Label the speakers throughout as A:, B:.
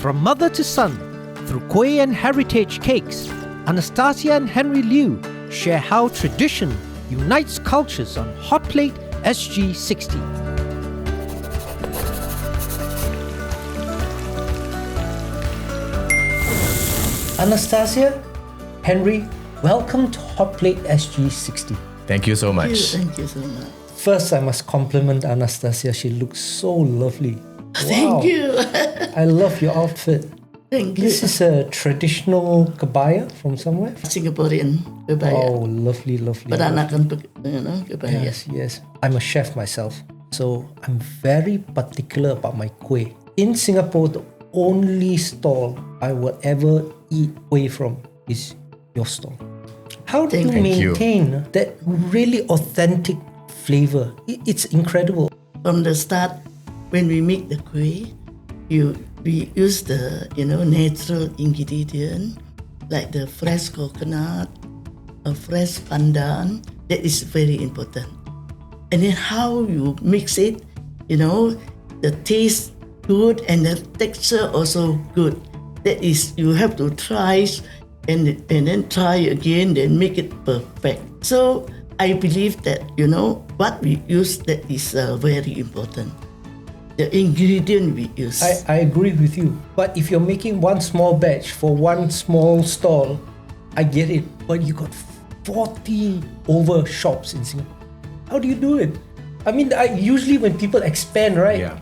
A: From mother to son, through Kueh and heritage cakes, Anastasia and Henry Liu share how tradition unites cultures on HOTPLATE SG60. Anastasia, Henry, welcome to HOTPLATE SG60.
B: Thank you so much.
C: Thank you so much.
A: First, I must compliment Anastasia. She looks so lovely.
C: Thank you.
A: I love your outfit.
C: Thank you.
A: This is a traditional kebaya from somewhere?
C: Singaporean kebaya.
A: Oh, lovely, lovely.
C: Peranakan, kebaya.
A: Yes. I'm a chef myself, so I'm very particular about my kueh. In Singapore, the only stall I will ever eat kueh from is your stall. How do you
C: Thank
B: you.
A: maintain that really authentic flavor? It's incredible.
C: From the start, when we make the kueh, we use the natural ingredient like the fresh coconut, a fresh pandan. That is very important. And then how you mix it, the taste good and the texture also good. That is, you have to try and then try again, then make it perfect. So I believe that what we use, that is very important. The ingredient we use.
A: I agree with you. But if you're making one small batch for one small stall, I get it. But you got 40 over shops in Singapore. How do you do it? I mean, usually when people expand, right?
B: Yeah.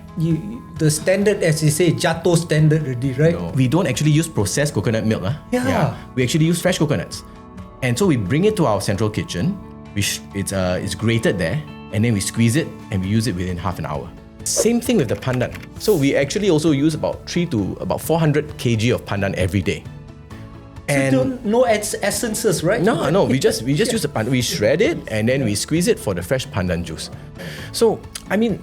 A: The standard, as they say, jatuh standard already, right?
B: No. We don't actually use processed coconut milk.
A: Yeah.
B: We actually use fresh coconuts. And so we bring it to our central kitchen. It's grated there. And then we squeeze it and we use it within half an hour. Same thing with the pandan. So we actually also use about 400 kg of pandan every day. And
A: no essences, right?
B: No, we just use the pandan. We shred it and then we squeeze it for the fresh pandan juice. So, I mean,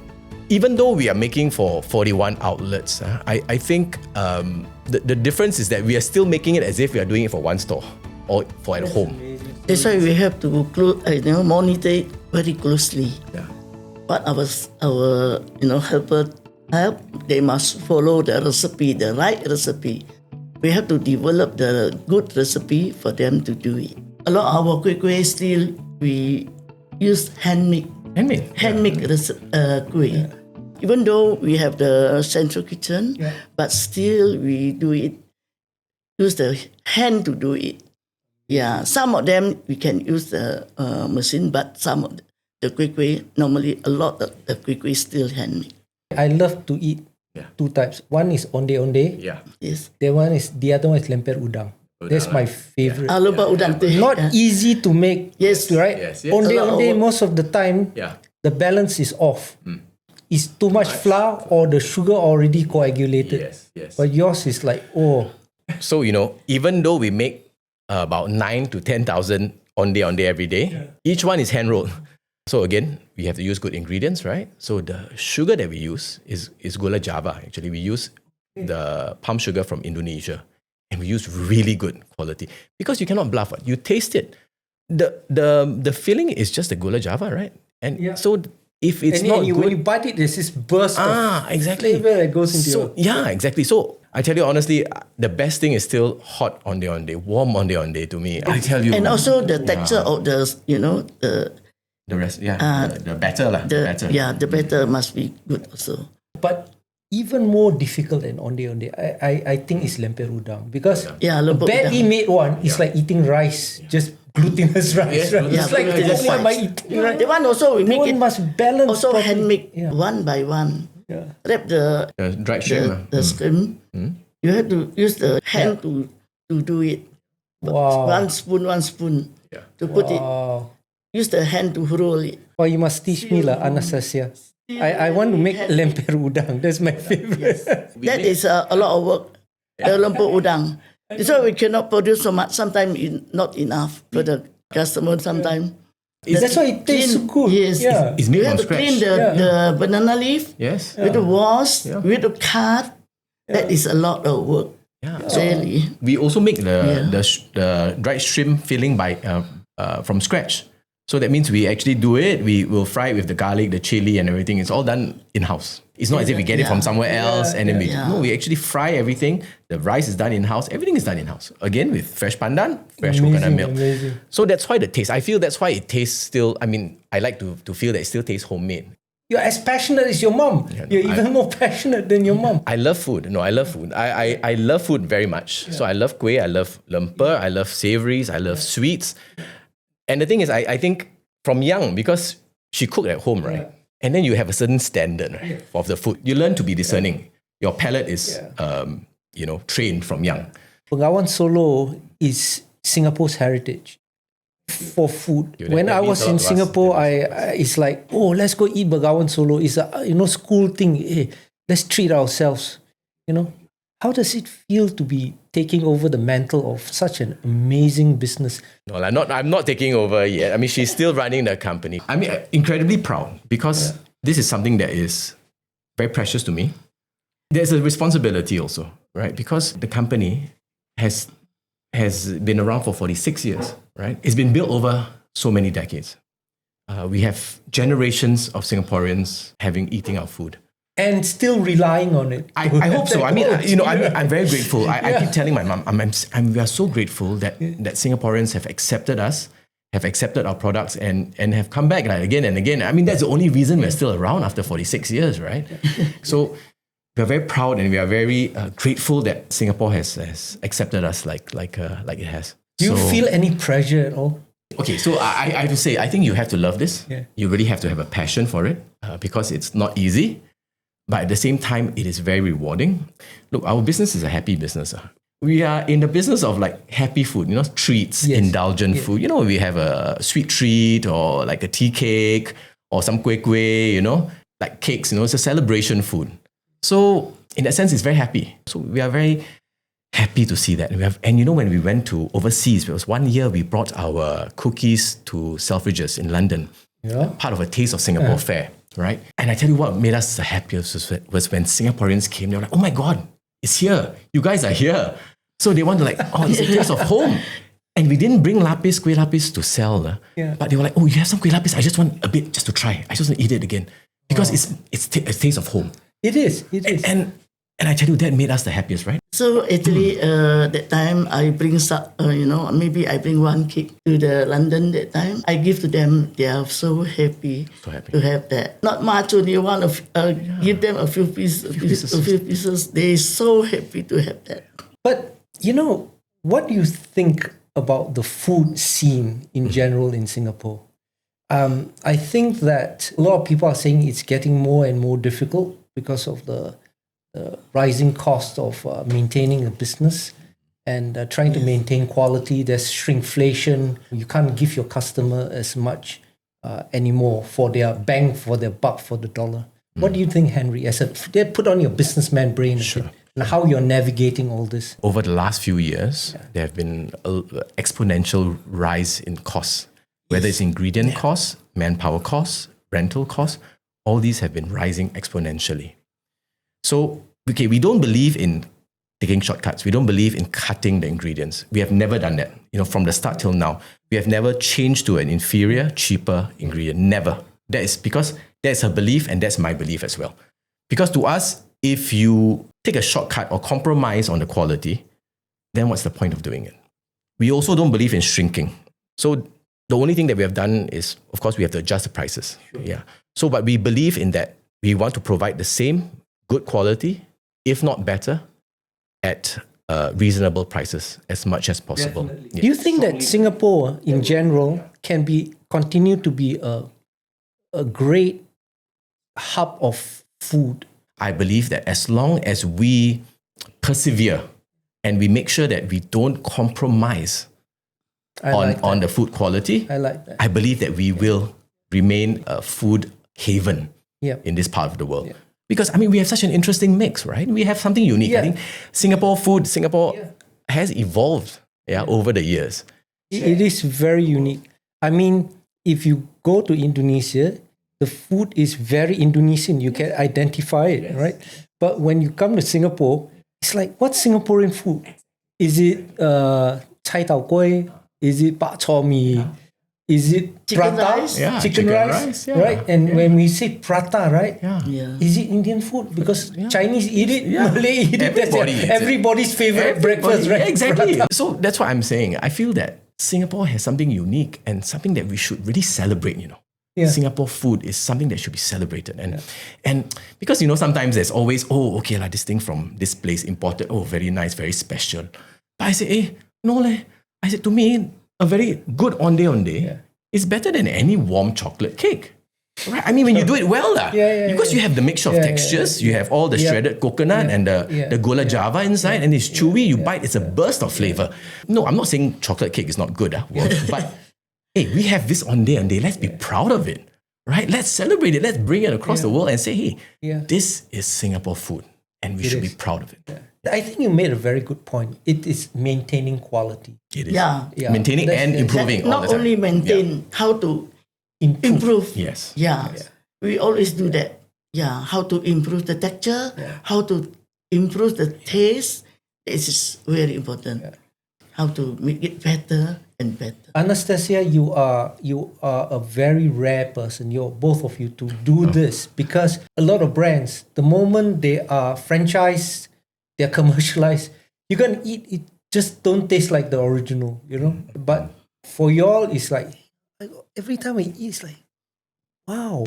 B: even though we are making for 41 outlets, I think the difference is that we are still making it as if we are doing it for one store or for at home.
C: That's why we have to monitor it very closely.
B: Yeah.
C: What our helper help, they must follow the recipe, the right recipe. We have to develop the good recipe for them to do it. A lot of our kueh still we use handmade kueh. Yeah. Even though we have the central kitchen, but still we do it. Use the hand to do it. Yeah, some of them we can use the machine, but some of the kueh, normally a lot of the kueh still handmade.
A: I love to eat two types. One is ondeh.
B: Yeah.
C: Yes.
A: The other one is lemper udang. That's my favorite.
C: Lemper udang.
A: Not easy to make.
C: Yes.
A: Right?
B: Yes.
A: Ondeh, most of the time,
B: Yeah.
A: the balance is off. It's too much flour or the sugar already coagulated.
B: Yes.
A: But yours is like,
B: So, even though we make about 9 to 10,000 ondeh every day, each one is hand rolled. So again, we have to use good ingredients, right? So the sugar that we use is gula Java. Actually, we use the palm sugar from Indonesia, and we use really good quality because you cannot bluff it. You taste it. The filling is just the gula Java, right? And so if it's not good,
A: when you bite it, there's this burst of
B: exactly
A: flavor that goes into your...
B: Yeah, exactly. So I tell you honestly, the best thing is still hot ondeh, warm ondeh to me. I tell you.
C: And also the texture of
B: the rest, the batter lah. The batter.
C: Yeah, the batter must be good also.
A: But even more difficult than ondeh, I think is lemper udang because a badly made one is like eating rice, just glutinous rice. Right? It's like what am I eating? Right?
C: The one also we make it
A: must balance.
C: also
A: properly.
C: handmade one by one.
A: Yeah.
C: Wrap the
B: dried shrimp.
C: the shrimp. You have to use the hand to do it.
A: Wow.
C: One spoon to put it. Use the hand to roll it.
A: Oh, you must teach me lah, Anastasia. I want to make lemper udang. That's my favorite.
C: That is a lot of work. The lemper udang. So we cannot produce so much. Sometimes not enough for the customer. Sometimes.
A: That's why it tastes so good.
C: Yes.
A: Yeah.
B: It's made
C: You have
B: from
C: to clean
B: scratch.
C: the banana leaf.
B: Yes.
C: We have to wash. We have to cut. That is a lot of work.
B: Yeah.
C: Really.
B: We also make the dried shrimp filling from scratch. So that means we actually do it. We will fry it with the garlic, the chili, and everything. It's all done in-house. It's not as if we get it from somewhere else and then we actually fry everything. The rice is done in-house. Everything is done in-house. Again, with fresh pandan, fresh coconut milk.
A: Amazing.
B: So that's why the taste. I feel that's why it tastes still. I mean, I like to feel that it still tastes homemade.
A: You're as passionate as your mom. You're even more passionate than your mom.
B: I love food. No, I love food. I love food very much. So I love kueh, I love lemper, I love savouries, I love sweets. And the thing is, I think from young, because she cooked at home, right? And then you have a certain standard, right, of the food. You learn to be discerning. Your palate is, trained from young.
A: Bengawan Solo is Singapore's heritage for food. When I was in Singapore, it's like, oh, let's go eat Bengawan Solo. It's a school thing. Hey, let's treat ourselves. How does it feel to be taking over the mantle of such an amazing business?
B: No, I'm not taking over yet. I mean, she's still running the company. I mean, incredibly proud because this is something that is very precious to me. There's a responsibility also, right? Because the company has been around for 46 years, right? It's been built over so many decades. We have generations of Singaporeans eating our food.
A: And still relying on it.
B: I hope so. I mean, I'm very grateful. I keep telling my mom, we are so grateful that Singaporeans have accepted us, have accepted our products, and have come back again and again. I mean, that's the only reason we're still around after 46 years, right? So we're very proud and we are very grateful that Singapore has accepted us like it has.
A: Do you feel any pressure at all?
B: Okay, so I have to say, I think you have to love this.
A: Yeah.
B: You really have to have a passion for it because it's not easy. But at the same time, it is very rewarding. Look, our business is a happy business. We are in the business of happy food, treats, indulgent food. We have a sweet treat or like a tea cake or some kueh, like cakes, it's a celebration food. So in that sense, it's very happy. So we are very happy to see that. And when we went to overseas, it was 1 year we brought our cookies to Selfridges in London, part of a Taste of Singapore fair. Right? And I tell you what made us the happiest was when Singaporeans came, they were like, oh my God, it's here. You guys are here. So they want to it's a taste of home. And we didn't bring kueh lapis to sell. But they were like, oh, you have some kueh lapis? I just want a bit just to try. I just want to eat it again. Because it's a taste of home.
A: It is.
B: And I tell you, that made us the happiest, right?
C: So actually, that time I bring maybe I bring one cake to the London that time. I give to them. They are so happy to have that. Not much, only one of give them a few pieces. They're so happy to have that.
A: But what do you think about the food scene in general in Singapore? I think that a lot of people are saying it's getting more and more difficult because of the rising cost of maintaining a business and trying to maintain quality. There's shrinkflation. You can't give your customer as much anymore for their bang, for their buck, for the dollar. What do you think, Henry? Put on your businessman brain and how you're navigating all this.
B: Over the last few years, there have been an exponential rise in costs, whether it's ingredient costs, manpower costs, rental costs, all these have been rising exponentially. So, we don't believe in taking shortcuts. We don't believe in cutting the ingredients. We have never done that. From the start till now, we have never changed to an inferior, cheaper ingredient. Never. That is because that's her belief and that's my belief as well. Because to us, if you take a shortcut or compromise on the quality, then what's the point of doing it? We also don't believe in shrinking. So the only thing that we have done is, of course, we have to adjust the prices. Sure. Yeah. So, but we believe in that we want to provide the same good quality, if not better, at reasonable prices as much as possible.
A: Yeah. Do you think that Singapore in general can continue to be a great hub of food?
B: I believe that as long as we persevere and we make sure that we don't compromise on the food quality,
A: I like that.
B: I believe that we will remain a food haven in this part of the world. Yeah. Because, we have such an interesting mix, right? We have something unique. I think Singapore has evolved over the years.
A: It is very unique. If you go to Indonesia, the food is very Indonesian. You can identify it, right? But when you come to Singapore, it's like, what's Singaporean food? Is it chai tau kueh? Is it bak chor mee? Is it
C: Chicken
A: prata?
C: rice?
B: Yeah,
A: chicken rice,
B: yeah.
A: right? And when we say prata, right?
C: Yeah.
A: Is it Indian food? Because Chinese eat it,
B: Yeah.
A: Malay eat it.
B: Everybody eats it.
A: Everybody's favorite breakfast, right?
B: Yeah, exactly.
A: Prata.
B: So that's what I'm saying. I feel that Singapore has something unique and something that we should really celebrate,
A: Yeah.
B: Singapore food is something that should be celebrated. And because, sometimes there's always, this thing from this place imported, very nice, very special. But I say, no leh. I said, to me, a very good ondeh is better than any warm chocolate cake. Right? I mean, when you do it well, because you have the mixture of textures, you have all the shredded coconut and the gula java inside, and it's chewy, you bite, it's a burst of flavor. No, I'm not saying chocolate cake is not good, but hey, we have this ondeh, let's be proud of it, right? Let's celebrate it, let's bring it across the world and say, hey, this is Singapore food, and we should be proud of it.
A: I think you made a very good point. It is maintaining quality.
B: It is.
C: Yeah.
B: Maintaining and improving all the
C: Not
B: time.
C: only maintain, how to improve.
B: Yes.
C: Yeah. We always do that. Yeah. How to improve the texture, how to improve the taste. This is very important. How to make it better and better.
A: Anastasia, you are a very rare person. You're both of you to do this, because a lot of brands, the moment they are franchised, they're commercialized, you're gonna eat it, just don't taste like the original, But for y'all, it's like every time I eat, it's like, wow.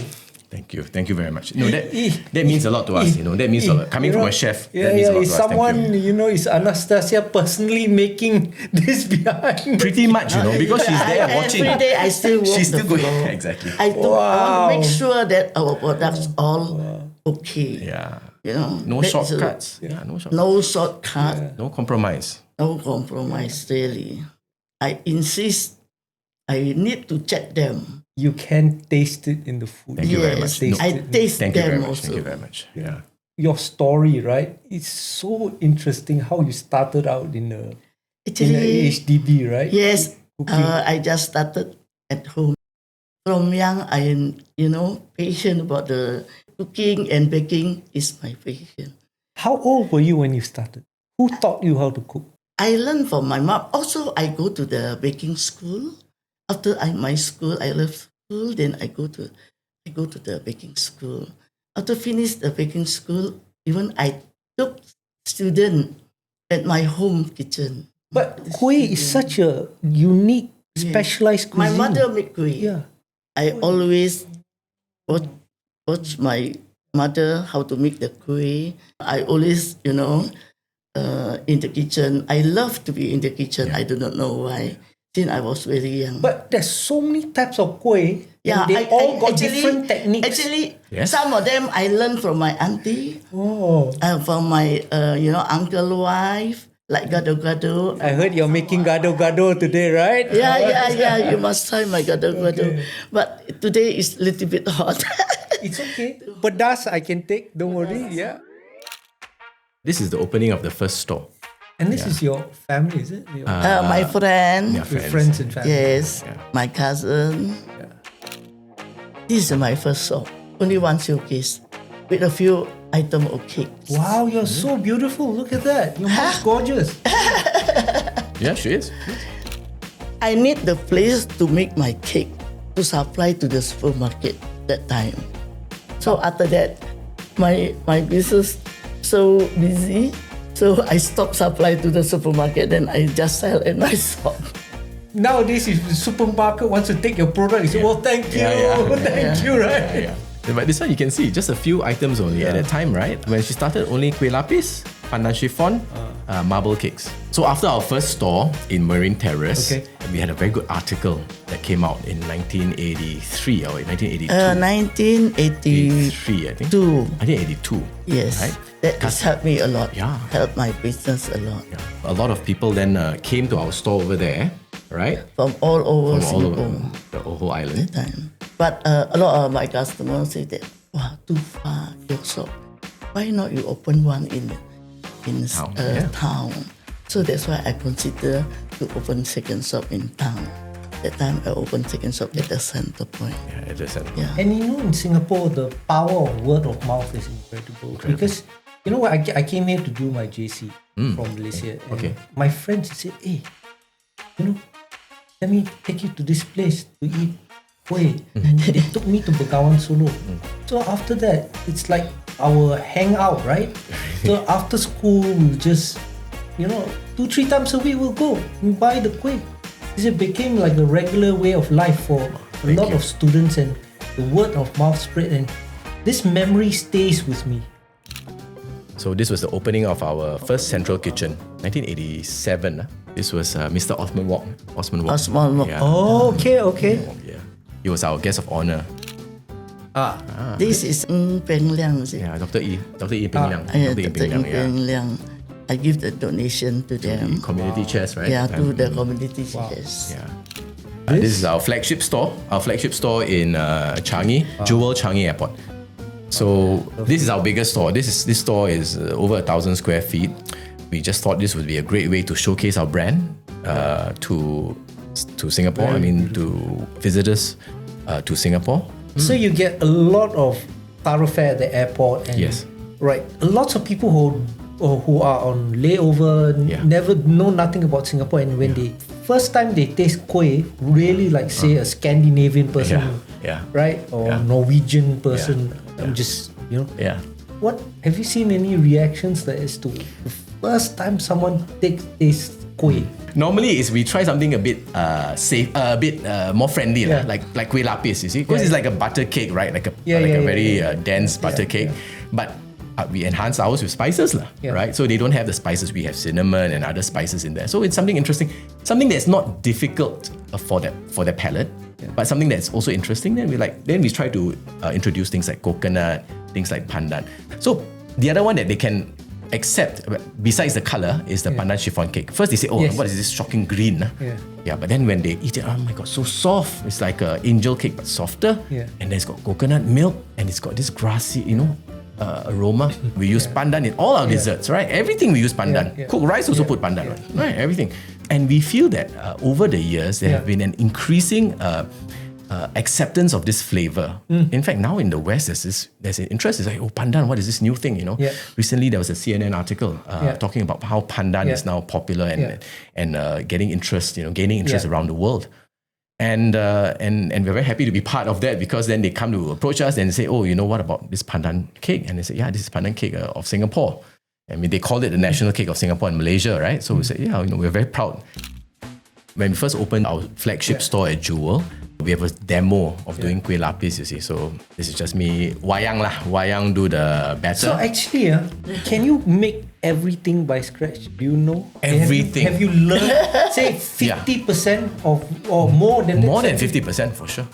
B: Thank you very much. That means a lot to us. That means a lot. Coming from a chef, that means a lot
A: is
B: to us.
A: someone,
B: Thank you.
A: is Anastasia personally making this behind?
B: Pretty much, because she's there watching.
C: Every day I still walk
B: She's still
C: the
B: going.
C: floor.
B: Exactly.
C: I want to make sure that our products all okay.
B: Yeah. No
C: that's
B: shortcuts. No shortcuts.
C: No shortcut.
B: No compromise.
C: No compromise, really. I insist. I need to check them.
A: You can taste it in the food.
B: Thank you very much.
C: I taste
B: Thank you very
C: them
B: much.
C: also.
B: Thank you very much. Yeah.
A: Your story, right? It's so interesting how you started out in a HDB, right?
C: Yes,
A: Cooking.
C: I just started at home. From young, I am, patient about the cooking and baking is my passion.
A: How old were you when you started? Who taught you how to cook?
C: I learned from my mom. Also, I go to the baking school. After my school, I left school. Then I go to the baking school. After finish the baking school, even I took student at my home kitchen.
A: But kueh is such a unique, specialized
C: My
A: cuisine.
C: mother make kueh.
A: Yeah.
C: I always watch my mother how to make the kueh. I always, in the kitchen. I love to be in the kitchen. I do not know why. Since I was very young.
A: But there's so many types of kueh.
C: yeah,
A: and they all got
C: actually,
A: different techniques.
C: Actually,
B: Yes.
C: some of them I learned from my auntie,
A: Oh.
C: from my uncle wife, like Gado Gado.
A: I heard you're making Gado Gado today, right?
C: Yeah. You must try my Gado Gado. But today is a little bit hot.
A: It's okay. Pedas I can take, don't worry. Yeah.
B: This is the opening of the first store.
A: And this is your family, is it? Your
C: My friend.
B: Yeah,
A: your friends and family.
C: Yes,
B: Yeah.
C: my cousin. This is my first shop. Only one showcase with a few items of cake.
A: Wow, you're so beautiful. Look at that. Your mom's gorgeous.
B: Yeah, she is.
C: I need the place to make my cake to supply to the supermarket that time. So after that, my business so busy. So I stopped supply to the supermarket. Then I just sell in my shop.
A: Nowadays, if the supermarket wants to take your product, you say, well, thank you. Thank you, right?
B: Yeah. But this one you can see, just a few items only at that time, right? When she started, only kueh lapis, pandan chiffon, marble cakes. So after our first store in Marine Terrace, we had a very good article that came out in 1983 or 1982.
C: 1983.
B: I think. 1982.
C: Yes.
B: Right?
C: That has helped me a lot.
B: Yeah.
C: Helped my business a lot.
B: Yeah. A lot of people then came to our store over there, right?
C: From all over
B: From all
C: Singapore.
B: over the whole island.
C: Time. But a lot of my customers say that, wow, too far your shop. Why not you open one in
B: Town,
C: town? So that's why I consider to open second shop in town. That time I opened second shop at the center point.
B: Yeah, at the center.
C: Yeah.
A: And in Singapore, the power of word of mouth is incredible. Because, I came here to do my JC from Malaysia. And
B: Okay.
A: my friends said, hey, let me take you to this place to eat kueh. They took me to Bengawan Solo. So after that, it's like our hangout, right? So after school, we just, 2-3 times a week we'll go and buy the kueh. It became like a regular way of life for a lot of students, and the word of mouth spread, and this memory stays with me.
B: So this was the opening of our first central kitchen, 1987. This was Mr. Osman Wok.
C: Osman Wok.
B: Yeah.
A: Oh, okay.
B: Yeah. He was our guest of honor.
C: This is Peng Liang, is it?
B: Yeah, Dr. E Peng Liang.
C: Dr. Peng Liang. I give the donation to them.
B: Community chest, right?
C: Yeah, to the community chest.
B: Yeah. This is our flagship store. Our flagship store in Changi, Jewel Changi Airport. So this is our biggest store. This store is over 1,000 square feet. We just thought this would be a great way to showcase our brand to Singapore. To visitors to Singapore.
A: So you get a lot of thoroughfare at the airport, and
B: Yes.
A: right, lots of people who are on layover, never know nothing about Singapore, and when they first time they taste kueh, really like say a Scandinavian person, right, or Norwegian person, just
B: Yeah.
A: What have you seen any reactions that as to the first time someone tastes kueh?
B: Normally, we try something a bit safe, a bit more friendly,
A: Yeah.
B: like kueh lapis. You see, because it's like a butter cake, right? Like a very dense butter cake, but we enhance ours with spices, right? So they don't have the spices. We have cinnamon and other spices in there. So it's something interesting, something that's not difficult for their palate, but something that's also interesting. Then we try to introduce things like coconut, things like pandan. So the other one that they can accept, besides the color, is the pandan chiffon cake. First they say, what is this shocking green? Yeah, but then when they eat it, oh my god, so soft. It's like an angel cake but softer. And then it's got coconut milk, and it's got this grassy, aroma. We use pandan in all our desserts, right? Everything we use pandan. Cooked rice also put pandan, right? Everything. And we feel that over the years, there have been an increasing acceptance of this flavor. In fact, now in the West, there's an interest. It's like, pandan, what is this new thing? Recently there was a CNN article talking about how pandan is now popular and getting interest, gaining interest around the world. And we're very happy to be part of that, because then they come to approach us and say, what about this pandan cake? And they say, this is pandan cake of Singapore. They called it the national cake of Singapore and Malaysia, right? So we say, we're very proud. When we first opened our flagship store at Jewel, we have a demo of doing kueh lapis, you see. So this is just me, wayang do the batter.
A: So actually, can you make everything by scratch? Do you know?
B: Everything.
A: Have you learned, say, 50% of, or more than that?
B: More than 50% for sure.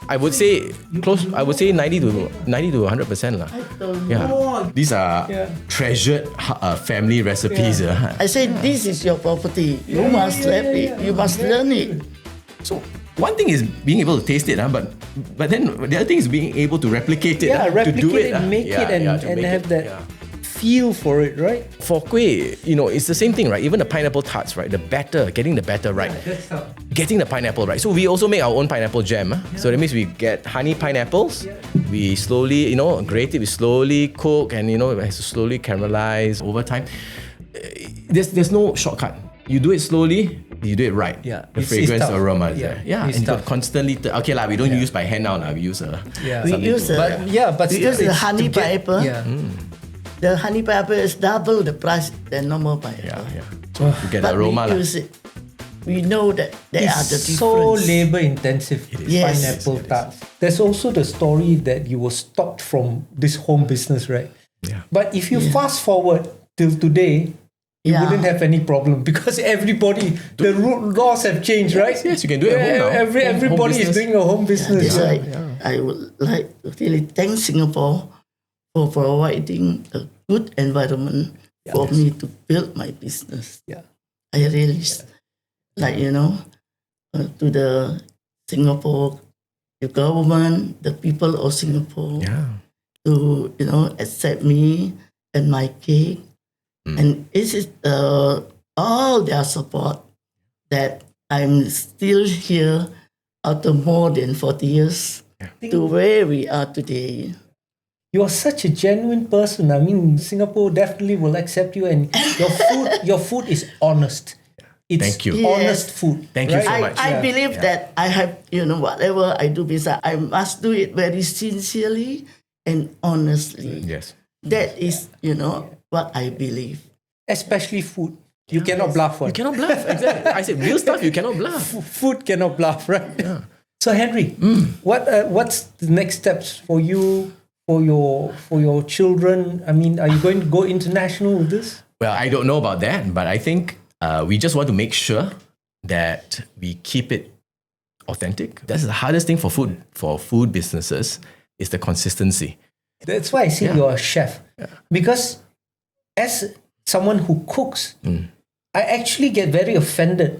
B: I would say 90 to 100% lah. Yeah. These are treasured family recipes.
C: I say this is your property. You must have it. You must learn it.
B: So one thing is being able to taste it, but then the other thing is being able to replicate it.
A: Replicate
B: to do it,
A: and make it and have that feel for it, right?
B: For kueh, it's the same thing, right? Even the pineapple tarts, right? The batter, getting the batter right. Getting the pineapple right. So we also make our own pineapple jam. So that means we get honey pineapples. We slowly, grate it. We slowly cook, and it has to slowly caramelize over time. There's no shortcut. You do it slowly, you do it right.
A: Yeah.
B: The fragrance, aroma is there.
A: Yeah.
B: And you got constantly. We don't use by hand now. We use
C: We use the honey pineapple. The honey pineapple is double the price than normal pineapple.
B: So you get the aroma.
C: We use it. We know that there are the difference.
A: So labor intensive, pineapple tarts. There's also the story that you were stopped from this home business, right?
B: Yeah.
A: But if you fast forward till today, you wouldn't have any problem, because everybody, the laws have changed, right?
B: Yes, you can do it at home now.
A: Everybody is doing a home business.
C: I would like to really thank Singapore for providing a good environment for me to build my business. I really to the Singapore, the government, the people of Singapore, to accept me and my cake. And it is all their support that I'm still here after more than 40 years to where we are today.
A: You're such a genuine person. I mean, Singapore definitely will accept you, and your food is honest. It's
B: Thank you.
A: honest food.
B: Thank you so
A: right?
B: much.
C: I believe that I have, whatever I do business, I must do it very sincerely and honestly.
B: Yes.
C: That is, what I believe.
A: Especially food. You cannot bluff one.
B: You cannot bluff. Exactly. I said real stuff. You cannot bluff.
A: Food cannot bluff, right? Yeah. So Henry, what's the next steps for you, for your children? I mean, are you going to go international with this?
B: Well, I don't know about that, but I think we just want to make sure that we keep it authentic. That's the hardest thing for food businesses is the consistency.
A: That's why I say you're a chef. Yeah. Because as someone who cooks, I actually get very offended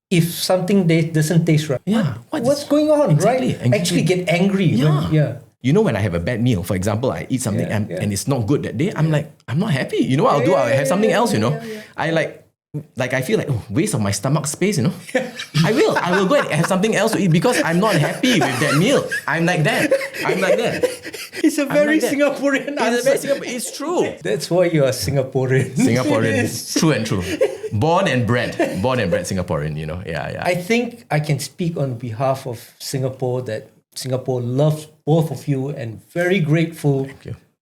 A: if something doesn't taste right.
B: Yeah.
A: What's going on,
B: exactly.
A: right? Actually get angry.
B: Yeah. You know, when I have a bad meal, for example, I eat something and it's not good that day, I'm like, I'm not happy. You know what I'll do? I'll have something else, I feel like, waste of my stomach space, I will go and have something else to eat because I'm not happy with that meal. I'm like that.
A: It's a very Singaporean answer.
B: It's true.
A: That's why you are Singaporean.
B: Singaporean, true and true. Born and bred Singaporean, Yeah.
A: I think I can speak on behalf of Singapore that Singapore loves both of you and very grateful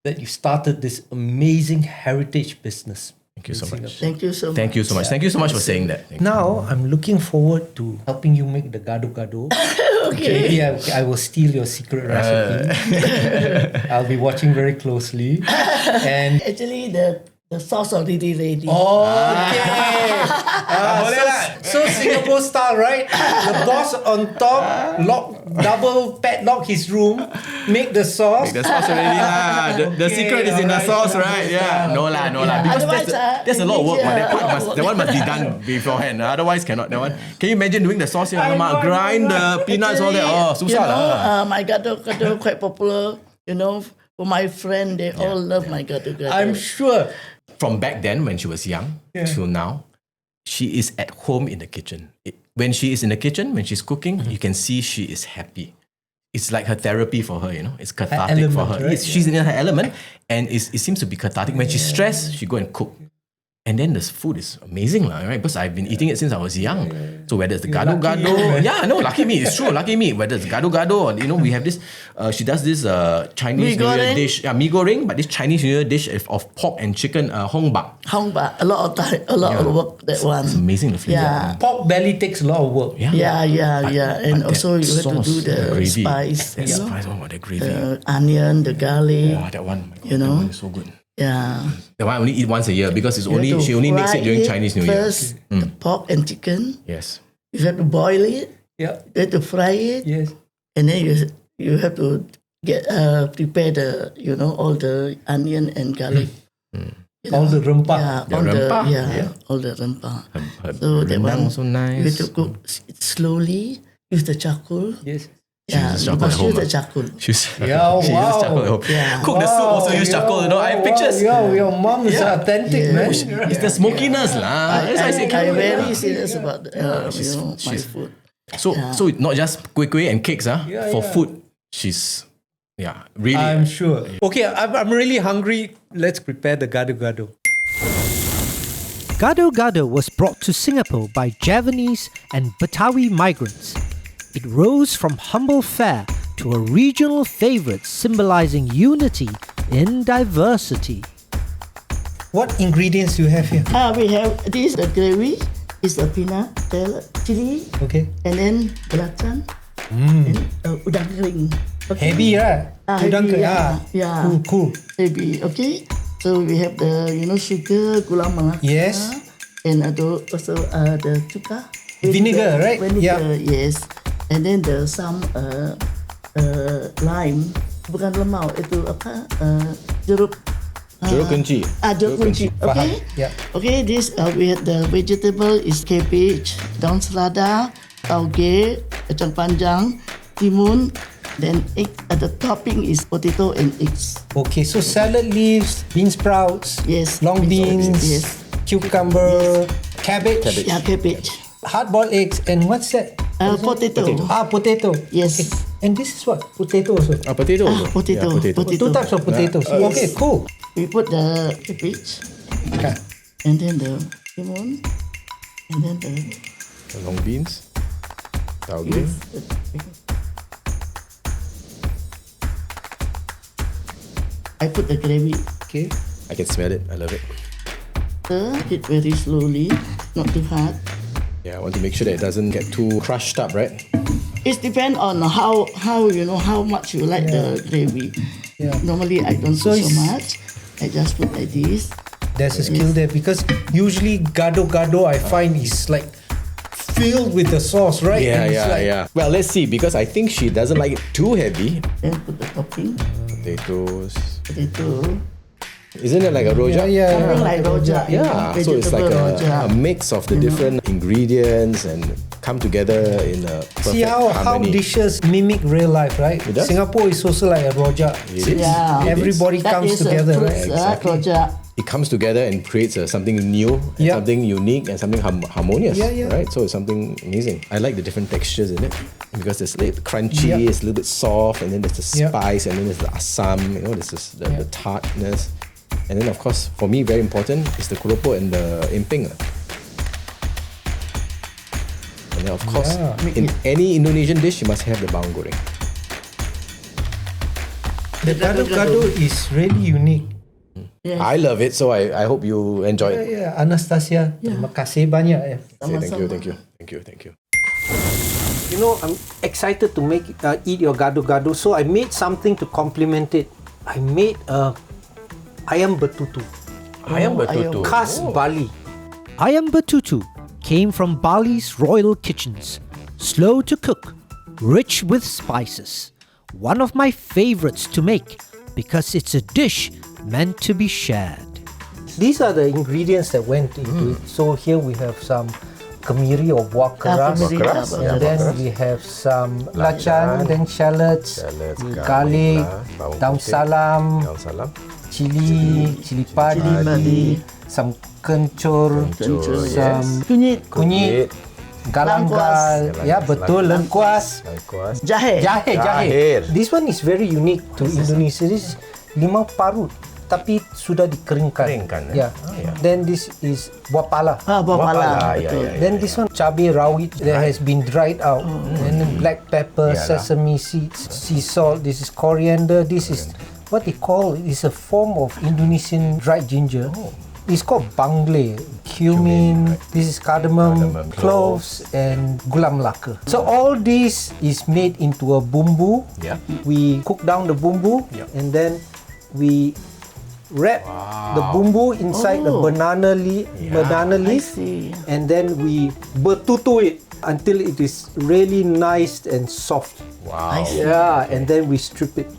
A: that you started this amazing heritage business.
B: Thank you so much.
C: Thank you so much.
B: Thank you so much. Thank you so much for saying that.
A: Now, I'm looking forward to helping you make the Gado Gado.
C: Okay.
A: Maybe I will steal your secret recipe. I'll be watching very closely. And
C: Actually, the sauce already ready.
A: okay. So Singapore style, right? The boss on top, double padlock his room, make the sauce.
B: Make the sauce already lah. The secret is in the sauce, right? Yeah. No lah. Because there's a lot of work. That one must be done beforehand. Otherwise cannot. That one. Can you imagine doing the sauce here? Grind the peanuts, all that. Oh, susah lah.
C: My Gado Gado quite popular. For my friend, they all love my Gado Gado.
A: I'm sure.
B: From back then, when she was young, till now, she is at home in the kitchen. When she is in the kitchen, when she's cooking, you can see she is happy. It's like her therapy for her, It's cathartic for her.
A: Right?
B: She's in her element, and it seems to be cathartic. When she's stressed, she go and cook. And then the food is amazing, right? Because I've been eating it since I was young. So whether it's the Gado Gado, lucky me, it's true, lucky me. Whether it's Gado Gado or we have this, she does this Chinese New Year dish, mee goreng, but this Chinese New Year dish of pork and chicken, hong bak.
C: Hong bak, a lot of time, a lot of work that one.
B: It's amazing the flavor.
C: Yeah.
A: Pork belly takes a lot of work.
C: Yeah. And also you have to do the
B: gravy,
C: spice.
B: That spice, the gravy.
C: The onion, the garlic.
B: Oh, that one. That one is so good.
C: Yeah.
B: That one I only eat once a year because she only makes it during Chinese New Year.
C: First, the pork and chicken.
B: Yes.
C: You have to boil it.
A: Yeah.
C: You have to fry it.
A: Yes.
C: And then you have to prepare the all the onion and garlic.
A: All the rempah.
C: All the rempah. So that one
B: also nice.
C: you have to cook it slowly. Use the charcoal.
A: Yes.
C: Yeah, you must use the charcoal.
B: She uses
A: wow.
B: charcoal at home.
C: Yeah.
B: Cook the soup also use charcoal. I have pictures.
A: Your mom is authentic, man.
B: It's the smokiness lah. That's why I say
C: I'm very serious about my food.
B: So not just kueh and cakes for food. She's really.
A: I'm sure. Okay, I'm really hungry. Let's prepare the Gado Gado. Gado Gado was brought to Singapore by Javanese and Betawi migrants. It rose from humble fare to a regional favourite symbolising unity in diversity. What ingredients do you have here?
C: We have this, the gravy, is the peanut, chili, and then belacan, and udang kering. Okay.
A: Heavy, right? Udang kering.
C: Yeah.
A: Cool.
C: Heavy, okay. So we have the sugar, gula melaka.
A: Yes.
C: And also the cuka.
A: Vinegar, right?
C: Vinegar, yes. And then there's some lime, bukan lemau, itu apa? Jeruk
B: kunci.
C: Jeruk kunci. Okay.
A: Yeah.
C: Okay. This we have the vegetable is cabbage, daun selada, tauge, kacang panjang, timun. Then egg at the topping is potato and eggs.
A: Okay, so salad leaves, bean sprouts,
C: Yes.
A: long beans,
C: Yes.
A: cucumber, cabbage,
C: Yeah, cabbage.
A: hard-boiled eggs, and what's that?
C: Potato.
A: Potato.
C: Yes.
A: Okay. And this is what? Potato also.
B: Potato.
C: Potato.
B: Yeah, potato.
C: Potato.
A: Two types of potatoes.
C: Yes.
A: Okay, cool.
C: We put the cabbage
A: Okay.
C: and then the lemon. And then
B: The long beans. Taugeh.
C: I put the gravy.
A: Okay.
B: I can smell it. I love it.
C: Stir it very slowly, not too hard.
B: Yeah, I want to make sure that it doesn't get too crushed up, right?
C: It depends on how how much you like the gravy.
A: Yeah.
C: Normally I don't
A: So
C: put so
A: it's-
C: much. I just put like this.
A: There's a skill there because usually Gado Gado I find is like filled with the sauce, right?
B: Yeah,
A: And it's like,
B: yeah. Well, let's see, because I think she doesn't like it too heavy.
C: Then put the topping.
B: Potatoes.
C: Potato.
B: Isn't it like a rojak?
A: Yeah.
C: Something like rojak.
B: Yeah, so it's like
C: vegetable
B: a
C: rojak.
B: mix of the different ingredients and come together in a perfect
A: See how
B: harmony.
A: dishes mimic real life, right?
B: It does.
A: Singapore is also like a rojak.
B: It is.
C: Yeah.
A: Everybody
C: That
A: comes
C: is a
A: together,
C: fruit,
A: right?
B: Exactly.
C: Rojak.
B: It comes together and creates something new, and
A: Yeah.
B: something unique, and something harmonious.
A: Yeah.
B: Right? So it's something amazing. I like the different textures in it because it's a little crunchy,
A: Yeah.
B: it's a little bit soft, and then there's the
A: Yeah.
B: spice, and then there's the asam. There's just the tartness, and then of course for me very important is the keropok and the emping. And then of course
A: Yeah.
B: in any Indonesian dish you must have the bawang goreng.
A: The Gado Gado is really unique.
C: Yes.
B: I love it, so I hope you enjoy it.
A: Yeah, Anastasia, terima kasih banyak.
B: Say thank you.
A: You know, I'm excited to eat your Gado Gado, so I made something to complement it. I made Ayam betutu.
B: Ayam betutu.
A: Khas Bali.
D: Ayam betutu came from Bali's royal kitchens. Slow to cook, rich with spices. One of my favorites to make because it's a dish meant to be shared.
A: These are the ingredients that went into it. So here we have some kemiri or buah keras,
C: kemiri,
B: keras,
C: yeah,
B: yeah,
A: and then
B: buah keras.
A: we have some lacan, then shallots, garlic,
B: bawang
A: daun
B: putih,
A: salam,
B: daun salam,
A: cili padi,
C: padi,
A: some kencur, some kunyit, galangal,
C: Lengkuas.
A: ya betul, lengkuas,
B: lengkuas,
C: Jahe.
A: jahe. This one is very unique to Indonesia. This is limau parut tapi sudah dikeringkan.
B: Yeah.
A: Then this is buah pala.
C: Buah pala.
B: ya,
C: Betul.
B: ya.
A: Then this one cabai rawit that has been dried out, and then black pepper,
B: Yalah.
A: sesame seeds, sea salt. This is coriander. This is what they call. It's a form of Indonesian dried ginger. It's called bangle, cumin. This is cardamom, cloves, and gula melaka. So all this is made into a bumbu.
B: Yeah.
A: We cook down the bumbu, and then we wrap the bumbu inside the banana leaf,
C: see.
A: and then we betutu it until it is really nice and soft.
B: Wow.
A: Yeah, and then we strip it.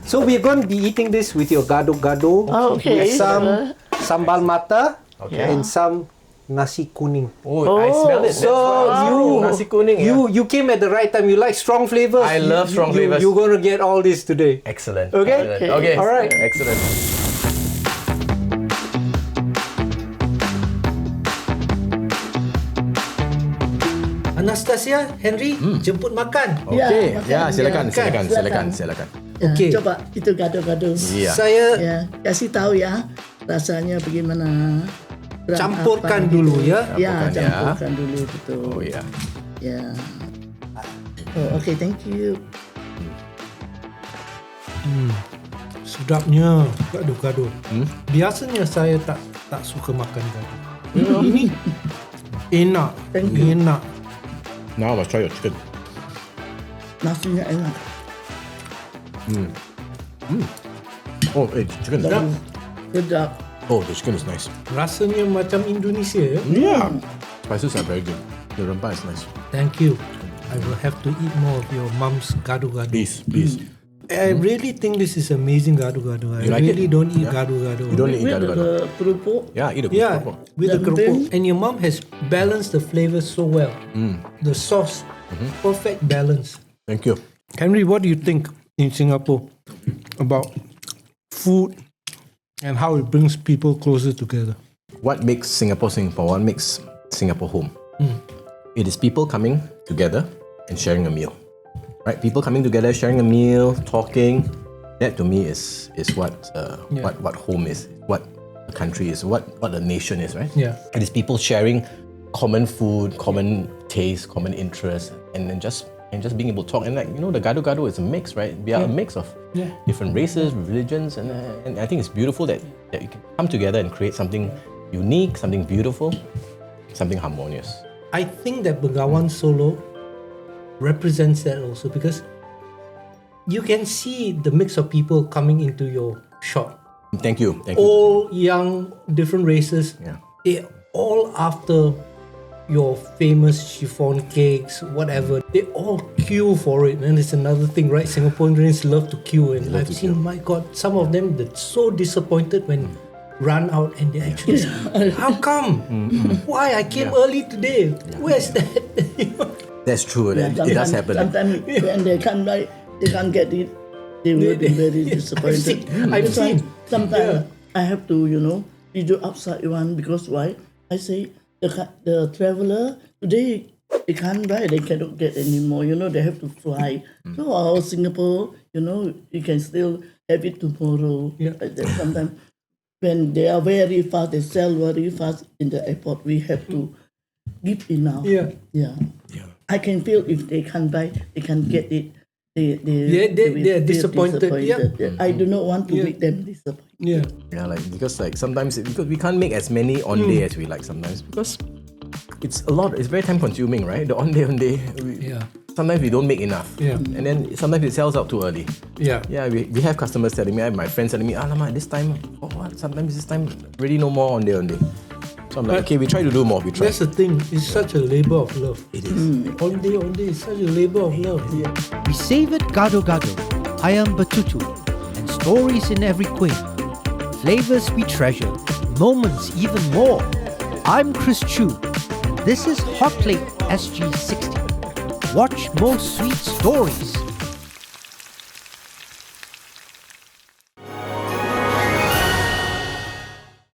A: So we're going to be eating this with your Gado Gado,
C: Oh, okay.
A: with some sambal mata,
B: Okay.
A: and some nasi kuning.
B: Oh, I smell it.
A: So
B: nasi kuning.
A: you came at the right time. You like strong flavors.
B: I love strong flavors.
A: You're going to get all this today.
B: Excellent.
A: Okay?
B: Excellent. Okay.
A: All right.
B: Excellent.
A: Anastasia, Henry, jemput makan.
B: Okay.
C: makan.
B: Silakan.
A: Okay.
C: Coba itu gado-gado.
B: Ya.
A: Saya
C: Ya, kasih tahu ya rasanya bagaimana. Kurang
A: campurkan
C: apa
A: dulu
C: gitu.
A: ya.
C: Ya,
B: Campurkan ya.
C: campurkan dulu betul.
B: Oh ya.
C: Ya. Oh, okay, thank you.
A: Sedapnya gado-gado. Biasanya saya tak suka makan gado. Ini enak.
C: Thank you.
A: Enak.
B: Now I must try your chicken.
C: Nasinya enak.
B: Oh, chicken.
C: Sedap.
B: Oh, the chicken is nice.
A: Rasanya macam Indonesia ya.
B: Yeah. Spices are very good. The rempah is nice.
A: Thank you. I will have to eat more of your mom's gado-gado.
B: Please.
A: I really think this is amazing gado-gado. I
B: You like
A: really
B: it?
A: don't eat
B: Yeah.
A: gado-gado.
B: You don't eat
C: With
B: gado-gado.
C: the kerupuk.
B: Yeah, eat a good
A: Yeah,
B: keropok.
A: with the
C: Then-
A: keropok. And your mom has balanced the flavors so well. The sauce, perfect balance.
B: Thank you.
A: Henry, what do you think in Singapore about food and how it brings people closer together?
B: What makes Singapore Singapore? What makes Singapore home? It is people coming together and sharing a meal. Right? People coming together, sharing a meal, talking. That to me is what home is, what a country is, what a nation is, right?
A: Yeah.
B: It is people sharing common food, common taste, common interest, and then just being able to talk. And the Gado Gado is a mix, right? We are a mix of different races, religions, and I think it's beautiful that you can come together and create something unique, something beautiful, something harmonious.
A: I think that Bengawan Solo represents that also, because you can see the mix of people coming into your shop.
B: Thank you.
A: All young, different races.
B: Yeah.
A: They're all after your famous chiffon cakes, whatever. They all queue for it, and it's another thing, right? Singaporeans love to queue, and I've seen, my God, some of them that's so disappointed when run out, and they actually say, how come? Why? I came early today. Where's that?
B: That's true. It does happen.
C: Sometimes when they can't buy, they can't get it. They will be very disappointed.
A: I've seen.
C: Sometimes I have to, do upside one, because why? I say the traveler today they can't buy, they cannot get anymore. They have to fly. So our Singapore, you can still have it tomorrow.
A: Yeah.
C: Like that. Sometimes when they are very fast, they sell very fast in the airport. We have to give enough.
A: Yeah.
C: I can feel if they can't buy, they can't get it. They
A: are disappointed.
C: Yeah. I do not want to make them disappointed.
A: Yeah.
B: Yeah, because sometimes because we can't make as many ondeh as we like sometimes, because it's very time consuming, right? The ondeh. Sometimes we don't make enough.
A: Yeah.
B: And then sometimes it sells out too early.
A: Yeah.
B: Yeah, we have customers telling me, I have my friends telling me, alamak, this time, sometimes this time really no more ondeh. So I'm like, okay, we try to do more. We try.
A: That's the thing. It's such a labor of love.
B: It is.
A: Ondeh is such a labor of love. Yeah.
D: We savoured Gado Gado, Ayam betutu, and stories in every Kueh. Flavours we treasure, moments even more. I'm Chris Choo, and this is HOTPLATE SG60. Watch more sweet stories.